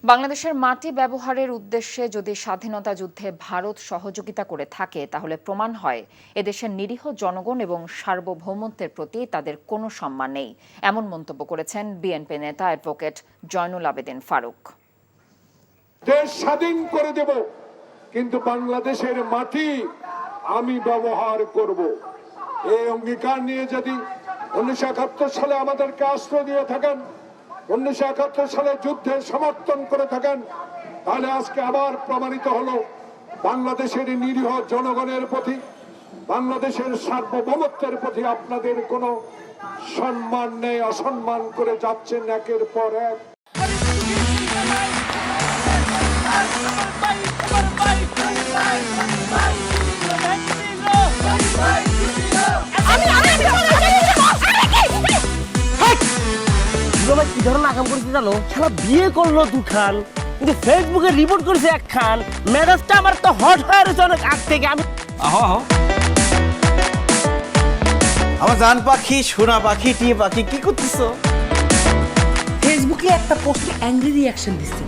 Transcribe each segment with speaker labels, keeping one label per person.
Speaker 1: বাংলাদেশের মাটি ব্যবহারের উদ্দেশ্যে যদি স্বাধীনতা যুদ্ধে ভারত সহযোগিতা করে থাকে তাহলে প্রমাণ হয় এদেশের নিরীহ জনগণ এবং সার্বভৌমত্বের প্রতি তাদের কোনো সম্মান নেই, এমন মন্তব্য করেছেন বিএনপি নেতা অ্যাডভোকেট জয়নুল আবেদিন ফারুক।
Speaker 2: দেশ স্বাধীন করে দেব, কিন্তু বাংলাদেশের মাটি আমি ব্যবহার করব, এই অঙ্গীকার নিয়ে যদি 1971 সালে আমাদেরকে আশ্রয় দিয়ে থাকেন, 1971 সালে যুদ্ধের সমর্থন করে থাকেন, তাহলে আজকে আবার প্রমাণিত হলো বাংলাদেশের নিরীহ জনগণের প্রতি, বাংলাদেশের সার্বভৌমত্বের প্রতি আপনাদের কোনো সম্মান নেই, অসম্মান করে যাচ্ছেন একের পর এক।
Speaker 3: কি ধরনের আকাম করেছে জানো? শালা বিয়ে করলো দুখান, কিন্তু ফেসবুকে রিপোর্ট করেছে একখান। মেজাজটা আমার তো হট হয়ে রয়েছে অনেক আগ থেকে। আমি
Speaker 4: আমার জান পাখি, সোনা পাখি, টিয়ে পাখি, কি করতেছো?
Speaker 5: ফেসবুকে একটা পোস্টে অ্যাংরি রিঅ্যাকশন দিচ্ছিল।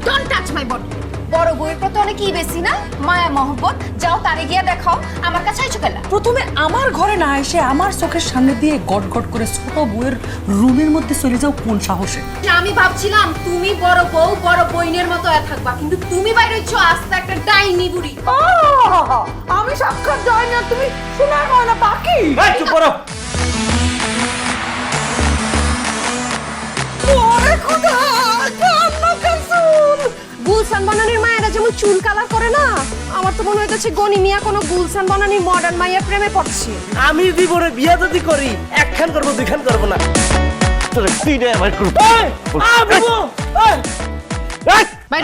Speaker 6: Don't touch my body. বড় বউয়ের প্রতি অনেক কি বেশি না মায়া মহব্বত, যাও তারে গিয়া দেখাও, আমার কাছে আইছো কেলা?
Speaker 5: প্রথমে আমার ঘরে না এসে আমার চোখের সামনে দিয়ে গট গট করে ছোট বউয়ের রুমের মধ্যে চলে যাও কোন সাহসে?
Speaker 6: আমি ভাবছিলাম তুমি বড় বউ বড় বইনের মতো থাকবা, কিন্তু তুমি বাইরে হচ্ছ আস্তে একটা ডাইনি বুড়ি।
Speaker 5: আমি সাক্ষাৎ যাই না, তুমি শোনা হয় না পাখি।
Speaker 3: চুপ করো।
Speaker 6: গুলশান বানানির মায়েরা যেমন চুল কালার করে না, আমার তো মনে হইতেছে গনি মিয়া কোনো গুলশান বানানির মডার্ন মাইয়ার প্রেমে পড়ছে।
Speaker 3: আমি জীবনে বিয়ে যদি করি একখান করবো, দুইখান করবো না।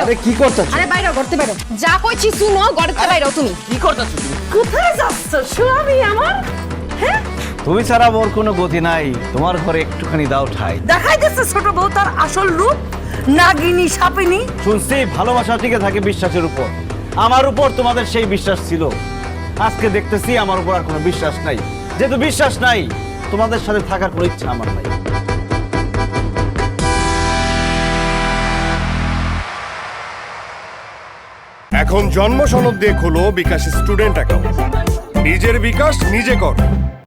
Speaker 4: আরে কি করতেছো?
Speaker 6: আরে বাইরে করতে পারো, যা কইছি শুনো, গড়তে বাইরে তুমি
Speaker 3: কি করতেছো তুমি?
Speaker 5: কোথায় যাচ্ছ স্বামী আমার? হ্যাঁ,
Speaker 4: তুমি ছাড়া মোর কোনো গতি নাই, তোমার ঘরে একটুখানি দাও ঠাই।
Speaker 5: দেখাই দিচ্ছে ছোট বউ তার আসল রূপ, নাগিনী সাপিনী।
Speaker 4: শুনছি ভালোবাসা টিকে থাকে বিশ্বাসের উপর। আমার উপর তোমাদের সেই বিশ্বাস ছিল, আজকে দেখতেছি আমার উপর আর কোনো বিশ্বাস নাই। যেহেতু বিশ্বাস নাই, তোমাদের সাথে থাকার কোনো ইচ্ছা আমার নাই।
Speaker 7: এখন জন্ম সনদ দিয়ে খোলো বিকাশ স্টুডেন্ট অ্যাকাউন্ট। নিজের বিকাশ নিজে কর।